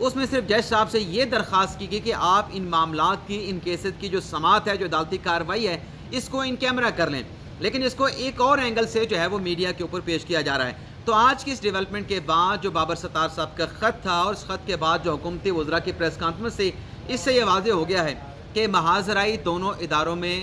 اس میں صرف جج صاحب سے یہ درخواست کی گئی کہ آپ ان معاملات کی، ان کیسز کی جو سماعت ہے، جو عدالتی کارروائی ہے، اس کو ان کیمرہ کر لیں، لیکن اس کو ایک اور اینگل سے جو ہے وہ میڈیا کے اوپر پیش کیا جا رہا ہے۔ تو آج کی اس ڈیولپمنٹ کے بعد جو بابر ستار صاحب کا خط تھا، اور اس خط کے بعد جو حکومتی وزراء کی پریس کانفرنس تھی، اس سے یہ واضح ہو گیا ہے کہ محاذرائی دونوں اداروں میں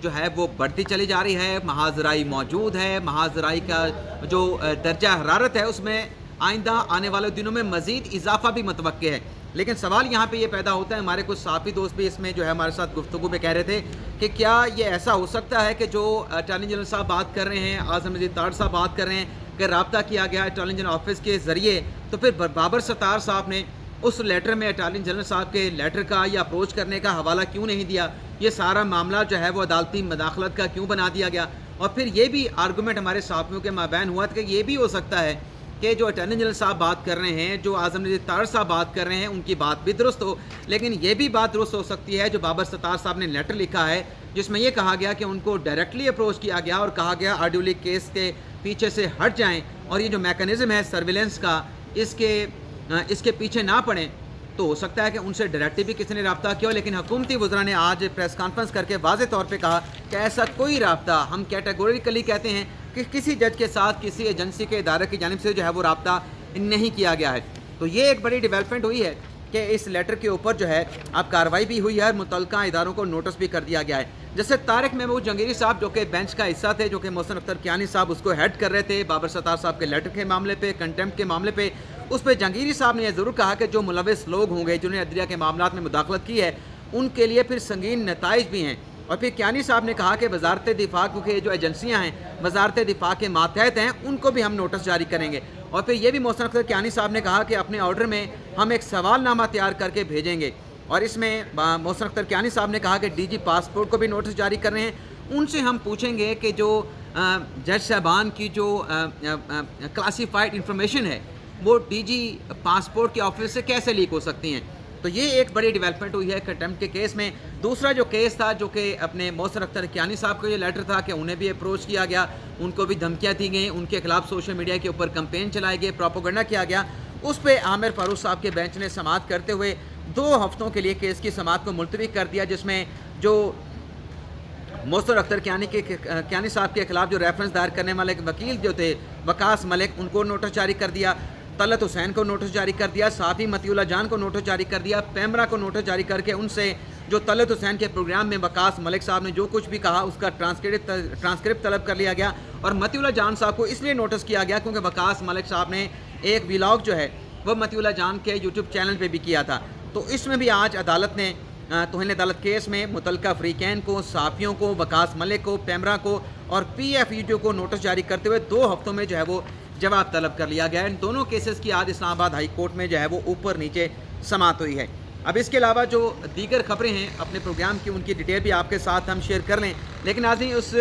جو ہے وہ بڑھتی چلی جا رہی ہے، محاذرائی موجود ہے، محاذرائی کا جو درجہ حرارت ہے اس میں آئندہ آنے والے دنوں میں مزید اضافہ بھی متوقع ہے۔ لیکن سوال یہاں پہ یہ پیدا ہوتا ہے، ہمارے کچھ صحافی دوست بھی اس میں جو ہے ہمارے ساتھ گفتگو میں کہہ رہے تھے کہ کیا یہ ایسا ہو سکتا ہے کہ جو اٹارنی جنرل صاحب بات کر رہے ہیں، اعظم مزید تاڑ صاحب بات کر رہے ہیں کہ رابطہ کیا گیا اٹارنی جنرل آفس کے ذریعے، تو پھر بابر ستار صاحب نے اس لیٹر میں اٹارنی جنرل صاحب کے لیٹر کا یا اپروچ کرنے کا حوالہ کیوں نہیں دیا؟ یہ سارا معاملہ جو ہے وہ عدالتی مداخلت کا کیوں بنا دیا گیا؟ اور پھر یہ بھی آرگومنٹ ہمارے صحافیوں کے مابین ہوا تھا کہ یہ بھی ہو سکتا ہے کہ جو اٹارنی جنرل صاحب بات کر رہے ہیں، جو اعظم مزید تاڑ صاحب بات کر رہے ہیں، ان کی بات بھی درست ہو، لیکن یہ بھی بات درست ہو سکتی ہے جو بابر ستار صاحب نے لیٹر لکھا ہے، جس میں یہ کہا گیا کہ ان کو ڈائریکٹلی اپروچ کیا گیا اور کہا گیا آرڈیو لیک کیس کے پیچھے سے ہٹ جائیں، اور یہ جو میکانزم ہے سرویلنس کا، اس کے پیچھے نہ پڑیں۔ تو ہو سکتا ہے کہ ان سے ڈائریکٹلی بھی کسی نے رابطہ کیا ہو، لیکن حکومتی وزراء نے آج پریس کانفرنس کر کے واضح طور پہ کہا کہ ایسا کوئی رابطہ، ہم کیٹیگوریکلی کہتے ہیں کہ کسی جج کے ساتھ کسی ایجنسی کے ادارے کی جانب سے جو ہے وہ رابطہ نہیں کیا گیا ہے۔ تو یہ ایک بڑی ڈیولپمنٹ ہوئی ہے کہ اس لیٹر کے اوپر جو ہے اب کارروائی بھی ہوئی ہے اور متعلقہ اداروں کو نوٹس بھی کر دیا گیا ہے۔ جیسے طارق محمود جہانگیری صاحب جو کہ بینچ کا حصہ تھے، جو کہ محسن اختر کیانی صاحب اس کو ہیڈ کر رہے تھے بابر ستار صاحب کے لیٹر کے معاملے پہ، کنٹمپٹ کے معاملے پہ، اس پہ جہانگیری صاحب نے یہ ضرور کہا کہ جو ملوث لوگ ہوں گے جنہوں نے عدلیہ کے معاملات میں مداخلت کی ہے، ان کے لیے پھر سنگین نتائج بھی ہیں۔ اور پھر کیانی صاحب نے کہا کہ وزارت دفاع، کیونکہ جو ایجنسیاں ہیں وزارت دفاع کے ماتحت ہیں، ان کو بھی ہم نوٹس جاری کریں گے۔ اور پھر یہ بھی محسن اختر کیانی صاحب نے کہا کہ اپنے آرڈر میں ہم ایک سوال نامہ تیار کر کے بھیجیں گے، اور اس میں محسن اختر کیانی صاحب نے کہا کہ ڈی جی پاسپورٹ کو بھی نوٹس جاری کر رہے ہیں، ان سے ہم پوچھیں گے کہ جو جج صاحبان کی جو کلاسیفائڈ انفارمیشن ہے وہ ڈی جی پاسپورٹ کے آفس سے کیسے لیک ہو سکتی ہیں۔ تو یہ ایک بڑی ڈیولپمنٹ ہوئی ہے کنٹمپٹ کے کیس میں۔ دوسرا جو کیس تھا، جو کہ اپنے محسن اختر کیانی صاحب کا یہ لیٹر تھا کہ انہیں بھی اپروچ کیا گیا، ان کو بھی دھمکیاں دی گئیں، ان کے خلاف سوشل میڈیا کے اوپر کمپین چلائے گئے، پروپیگنڈا کیا گیا، اس پہ عامر فاروق صاحب کے بینچ نے سماعت کرتے ہوئے 2 ہفتوں کے لیے کیس کی سماعت کو ملتوی کر دیا، جس میں جو محسن اختر کیانی صاحب کے خلاف جو ریفرنس دائر کرنے والے وکیل جو تھے وقاص ملک، ان کو نوٹس جاری کر دیا، طلعت حسین کو نوٹس جاری کر دیا، صحافی متی اللہ جان کو نوٹس جاری کر دیا، پیمرا کو نوٹس جاری کر کے ان سے جو طلعت حسین کے پروگرام میں وقاص ملک صاحب نے جو کچھ بھی کہا اس کا ٹرانسکرپٹ طلب کر لیا گیا، اور متی اللہ جان صاحب کو اس لیے نوٹس کیا گیا کیونکہ وقاص ملک صاحب نے ایک ولاگ جو ہے وہ متی اللہ جان کے یوٹیوب چینل پہ بھی کیا تھا۔ تو اس میں بھی آج عدالت نے توہین عدالت کیس میں متعلقہ فریقین کو، صحافیوں کو، وقاص ملک کو، پیمرا کو اور پی ایف ویڈیو کو نوٹس جاری کرتے ہوئے 2 ہفتوں میں جو ہے وہ جواب طلب کر لیا گیا ہے۔ ان دونوں کیسز کی آج اسلام آباد ہائی کورٹ میں جو ہے وہ اوپر نیچے سماعت ہوئی ہے۔ اب اس کے علاوہ جو دیگر خبریں ہیں اپنے پروگرام کی، ان کی ڈیٹیل بھی آپ کے ساتھ ہم شیئر کر لیں، لیکن ناظرین اس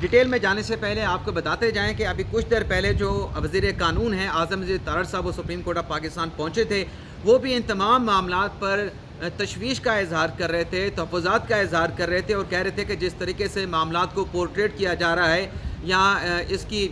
ڈیٹیل میں جانے سے پہلے آپ کو بتاتے جائیں کہ ابھی کچھ دیر پہلے جو وزیر قانون ہیں اعظم مزید تاڑ صاحب وہ سپریم کورٹ آف پاکستان پہنچے تھے، وہ بھی ان تمام معاملات پر تشویش کا اظہار کر رہے تھے، تحفظات کا اظہار کر رہے تھے، اور کہہ رہے تھے کہ جس طریقے سے معاملات کو پورٹریٹ کیا جا رہا ہے یا اس کی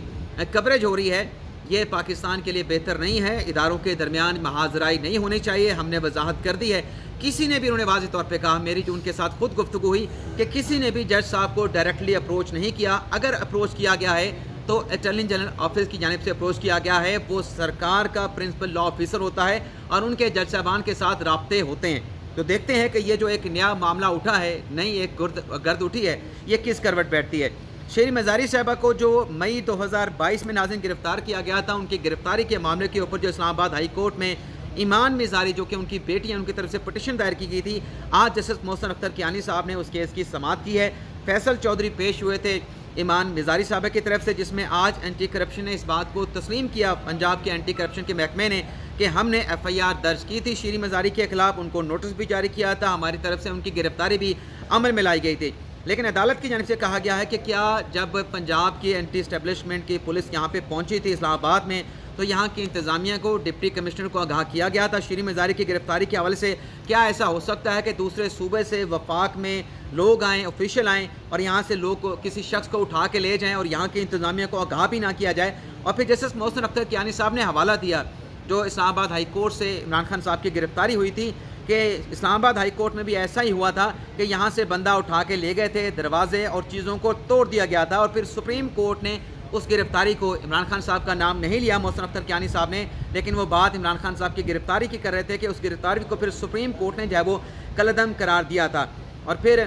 کوریج ہو رہی ہے، یہ پاکستان کے لیے بہتر نہیں ہے، اداروں کے درمیان محاذرائی نہیں ہونی چاہیے، ہم نے وضاحت کر دی ہے۔ کسی نے بھی انہوں نے واضح طور پہ کہا، میری جو ان کے ساتھ خود گفتگو ہوئی، کہ کسی نے بھی جج صاحب کو ڈائریکٹلی اپروچ نہیں کیا، اگر اپروچ کیا گیا ہے تو اٹارنی جنرل آفس کی جانب سے اپروچ کیا گیا ہے، وہ سرکار کا پرنسپل لا آفیسر ہوتا ہے اور ان کے جج صاحبان کے ساتھ رابطے ہوتے ہیں۔ تو دیکھتے ہیں کہ یہ جو ایک نیا معاملہ اٹھا ہے، نئی ایک گرد اٹھی ہے، یہ کس کروٹ بیٹھتی ہے۔ شیریں مزاری صاحبہ کو جو مئی 2022 میں ناظرین گرفتار کیا گیا تھا، ان کی گرفتاری کے معاملے کے اوپر جو اسلام آباد ہائی کورٹ میں ایمان مزاری جو کہ ان کی بیٹی ہیں، ان کی طرف سے پٹیشن دائر کی گئی تھی، آج جسٹس محسن اختر کیانی صاحب نے اس کیس کی سماعت کی ہے۔ فیصل چودھری پیش ہوئے تھے ایمان مزاری صاحبہ کی طرف سے، جس میں آج اینٹی کرپشن نے اس بات کو تسلیم کیا، پنجاب کے اینٹی کرپشن کے محکمے نے، کہ ہم نے ایف آئی آر درج کی تھی شیریں مزاری کے خلاف، ان کو نوٹس بھی جاری کیا تھا، ہماری طرف سے ان کی گرفتاری بھی عمل میں لائی گئی تھی۔ لیکن عدالت کی جانب سے کہا گیا ہے کہ کیا جب پنجاب کی اینٹی اسٹیبلشمنٹ کی پولیس یہاں پہ پہنچی تھی اسلام آباد میں، تو یہاں کی انتظامیہ کو، ڈپٹی کمشنر کو آگاہ کیا گیا تھا شیریں مزاری کی گرفتاری کے حوالے سے؟ کیا ایسا ہو سکتا ہے کہ دوسرے صوبے سے وفاق میں لوگ آئیں، آفیشیل آئیں، اور یہاں سے لوگ کسی شخص کو اٹھا کے لے جائیں اور یہاں کی انتظامیہ کو آگاہ بھی نہ کیا جائے؟ اور پھر جسٹس محسن اختر کیانی صاحب نے حوالہ دیا جو اسلام آباد ہائی کورٹ سے عمران خان صاحب کی گرفتاری ہوئی تھی کہ اسلام آباد ہائی کورٹ میں بھی ایسا ہی ہوا تھا کہ یہاں سے بندہ اٹھا کے لے گئے تھے، دروازے اور چیزوں کو توڑ دیا گیا تھا، اور پھر سپریم کورٹ نے اس گرفتاری کو، عمران خان صاحب کا نام نہیں لیا محسن اختر کیانی صاحب نے، لیکن وہ بات عمران خان صاحب کی گرفتاری کی کر رہے تھے کہ اس گرفتاری کو پھر سپریم کورٹ نے جو ہے وہ کالعدم قرار دیا تھا، اور پھر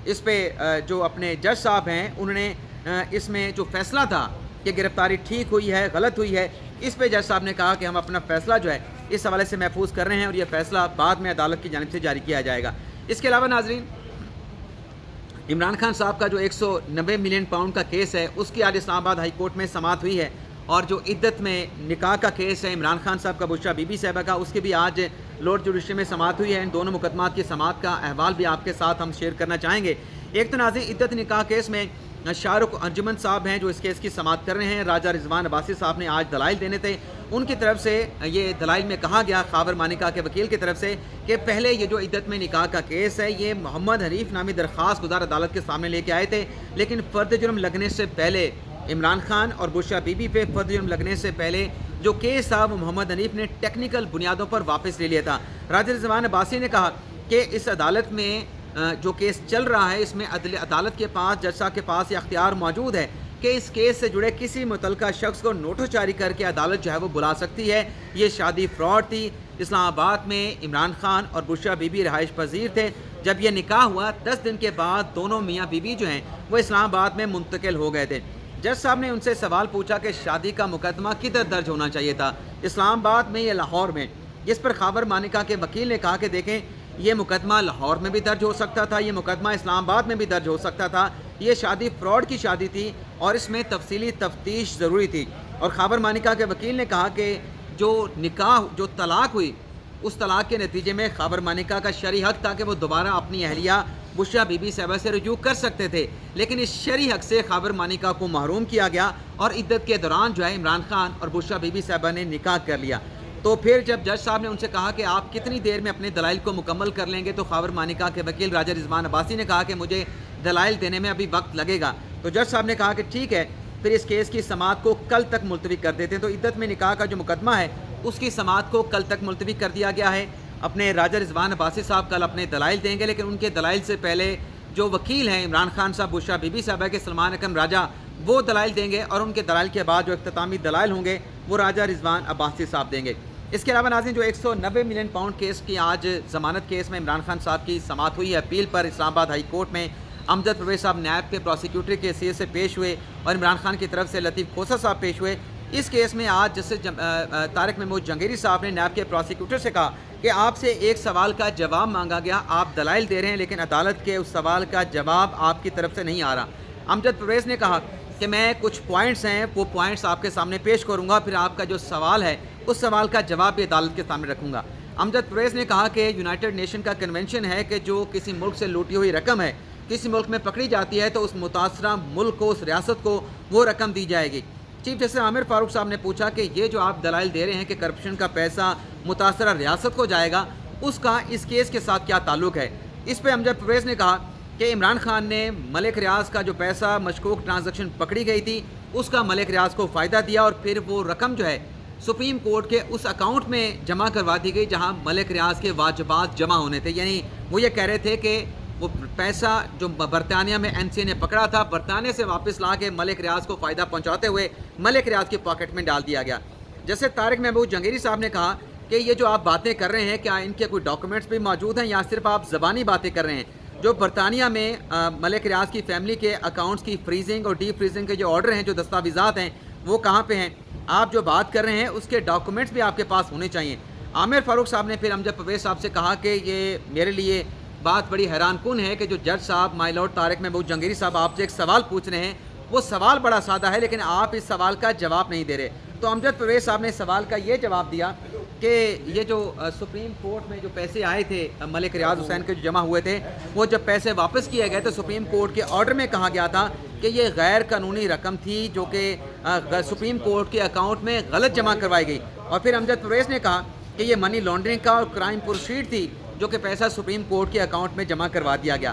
اس پہ جو اپنے جج صاحب ہیں انہوں نے اس میں جو فیصلہ تھا کہ گرفتاری ٹھیک ہوئی ہے غلط ہوئی ہے، اس پہ جج صاحب نے کہا کہ ہم اپنا فیصلہ جو ہے اس حوالے سے محفوظ کر رہے ہیں اور یہ فیصلہ بعد میں عدالت کی جانب سے جاری کیا جائے گا۔ اس کے علاوہ ناظرین، عمران خان صاحب کا جو 190 ملین پاؤنڈ کا کیس ہے اس کی آج اسلام آباد ہائی کورٹ میں سماعت ہوئی ہے، اور جو عدت میں نکاح کا کیس ہے عمران خان صاحب کا بشرا بی بی صاحبہ کا، اس کی بھی آج لارڈ جوڈیشری میں سماعت ہوئی ہے۔ ان دونوں مقدمات کی سماعت کا احوال بھی آپ کے ساتھ ہم شیئر کرنا چاہیں گے۔ ایک تو ناظرین عدت نکاح کیس میں شاہ رخ انجمن صاحب ہیں جو اس کیس کی سماعت کر رہے ہیں۔ راجہ رضوان عباسی صاحب نے آج دلائل دینے تھے، ان کی طرف سے یہ دلائل میں کہا گیا خاور مانیکا کے وکیل کی طرف سے کہ پہلے یہ جو عدت میں نکاح کا کیس ہے یہ محمد حنیف نامی درخواست گزار عدالت کے سامنے لے کے آئے تھے، لیکن فرد جرم لگنے سے پہلے عمران خان اور بشرا بی بی پہ فرد جرم لگنے سے پہلے جو کیس تھا وہ محمد حنیف نے ٹیکنیکل بنیادوں پر واپس لے لیا تھا۔ راجہ رضوان عباسی نے کہا کہ اس عدالت میں جو کیس چل رہا ہے اس میں عدالت کے پاس، جج صاحب کے پاس یہ اختیار موجود ہے کہ اس کیس سے جڑے کسی متعلقہ شخص کو نوٹس جاری کر کے عدالت جو ہے وہ بلا سکتی ہے۔ یہ شادی فراڈ تھی، اسلام آباد میں عمران خان اور بشرا بی بی رہائش پذیر تھے، جب یہ نکاح ہوا 10 دن کے بعد دونوں میاں بیوی جو ہیں وہ اسلام آباد میں منتقل ہو گئے تھے۔ جج صاحب نے ان سے سوال پوچھا کہ شادی کا مقدمہ کدھر درج ہونا چاہیے تھا، اسلام آباد میں یا لاہور میں؟ جس پر خاور مانیکا کے وکیل نے کہا کہ دیکھیں یہ مقدمہ لاہور میں بھی درج ہو سکتا تھا، یہ مقدمہ اسلام آباد میں بھی درج ہو سکتا تھا، یہ شادی فراڈ کی شادی تھی اور اس میں تفصیلی تفتیش ضروری تھی۔ اور خاور مانیکا کے وکیل نے کہا کہ جو نکاح، جو طلاق ہوئی، اس طلاق کے نتیجے میں خاور مانیکا کا شرعی حق تھا کہ وہ دوبارہ اپنی اہلیہ بشرا بی بی صاحبہ سے رجوع کر سکتے تھے، لیکن اس شرعی حق سے خاور مانیکا کو محروم کیا گیا اور عدت کے دوران جو ہے عمران خان اور بشرا بی بی صاحبہ نے نکاح کر لیا۔ تو پھر جب جج صاحب نے ان سے کہا کہ آپ کتنی دیر میں اپنے دلائل کو مکمل کر لیں گے، تو خاور مانیکا کے وکیل راجہ رضوان عباسی نے کہا کہ مجھے دلائل دینے میں ابھی وقت لگے گا۔ تو جج صاحب نے کہا کہ ٹھیک ہے، پھر اس کیس کی سماعت کو کل تک ملتوی کر دیتے ہیں۔ تو عدت میں نکاح کا جو مقدمہ ہے اس کی سماعت کو کل تک ملتوی کر دیا گیا ہے۔ اپنے راجہ رضوان عباسی صاحب کل اپنے دلائل دیں گے، لیکن ان کے دلائل سے پہلے جو وکیل ہیں عمران خان صاحب بشرا بی بی صاحبہ کے سلمان اکرم راجہ، وہ دلائل دیں گے، اور ان کے دلائل کے بعد جو اختتامی دلائل ہوں گے وہ راجہ رضوان عباسی صاحب دیں گے۔ اس کے علاوہ ناظرین، جو 190 ملین پاؤنڈ کیس کی آج ضمانت کیس میں عمران خان صاحب کی سماعت ہوئی ہے اپیل پر اسلام آباد ہائی کورٹ میں، امجد پرویز صاحب نیب کے پروسیکیوٹر کے حیثیت سے پیش ہوئے اور عمران خان کی طرف سے لطیف کھوسہ صاحب پیش ہوئے۔ اس کیس میں آج جسٹس طارق محمود جنگیری صاحب نے نیب کے پروسیکیوٹر سے کہا کہ آپ سے ایک سوال کا جواب مانگا گیا، آپ دلائل دے رہے ہیں لیکن عدالت کے اس سوال کا جواب آپ کی طرف سے نہیں آ رہا۔ امجد پرویز نے کہا کہ میں کچھ پوائنٹس ہیں وہ پوائنٹس آپ کے سامنے پیش کروں گا، پھر آپ کا جو سوال ہے اس سوال کا جواب بھی عدالت کے سامنے رکھوں گا۔ امجد پرویز نے کہا کہ یونائٹڈ نیشن کا کنونشن ہے کہ جو کسی ملک سے لوٹی ہوئی رقم ہے کسی ملک میں پکڑی جاتی ہے تو اس متاثرہ ملک کو، اس ریاست کو وہ رقم دی جائے گی۔ چیف جسٹس عامر فاروق صاحب نے پوچھا کہ یہ جو آپ دلائل دے رہے ہیں کہ کرپشن کا پیسہ متاثرہ ریاست کو جائے گا، اس کا اس کیس کے ساتھ کیا تعلق ہے؟ اس پہ امجد پرویز نے کہا کہ عمران خان نے ملک ریاض کا جو پیسہ مشکوک ٹرانزیکشن پکڑی گئی تھی اس کا ملک ریاض کو فائدہ دیا، اور پھر وہ رقم جو ہے سپریم کورٹ کے اس اکاؤنٹ میں جمع کروا دی گئی جہاں ملک ریاض کے واجبات جمع ہونے تھے۔ یعنی وہ یہ کہہ رہے تھے کہ وہ پیسہ جو برطانیہ میں این سی اے نے پکڑا تھا، برطانیہ سے واپس لا کے ملک ریاض کو فائدہ پہنچاتے ہوئے ملک ریاض کی پاکٹ میں ڈال دیا گیا۔ جیسے طارق محمود جنگیری صاحب نے کہا کہ یہ جو آپ باتیں کر رہے ہیں کیا ان کے کوئی ڈاکومنٹس بھی موجود ہیں یا صرف آپ زبانی باتیں کر رہے ہیں؟ جو برطانیہ میں ملک ریاض کی فیملی کے اکاؤنٹس کی فریزنگ اور ڈی فریزنگ کے جو آرڈر ہیں، جو دستاویزات ہیں، وہ کہاں پہ ہیں؟ آپ جو بات کر رہے ہیں اس کے ڈاکومنٹس بھی آپ کے پاس ہونے چاہیے۔ عامر فاروق صاحب نے پھر امجد پرویز صاحب سے کہا کہ یہ میرے لیے بات بڑی حیران کن ہے کہ جو جج صاحب مائی لارڈ طارق محمود جنگیری صاحب آپ سے ایک سوال پوچھ رہے ہیں، وہ سوال بڑا سادہ ہے لیکن آپ اس سوال کا جواب نہیں دے رہے۔ تو امجد پرویز صاحب نے سوال کا یہ جواب دیا کہ یہ جو سپریم کورٹ میں جو پیسے آئے تھے ملک ریاض حسین کے جو جمع ہوئے تھے، وہ جب پیسے واپس کیے گئے تو سپریم کورٹ کے آرڈر میں کہا گیا تھا کہ یہ غیر قانونی رقم تھی جو کہ سپریم کورٹ کے اکاؤنٹ میں غلط جمع کروائی گئی۔ اور پھر امجد پرویز نے کہا کہ یہ منی لانڈرنگ کا اور کرائم پروسیڈ تھی جو کہ پیسہ سپریم کورٹ کے اکاؤنٹ میں جمع کروا دیا گیا۔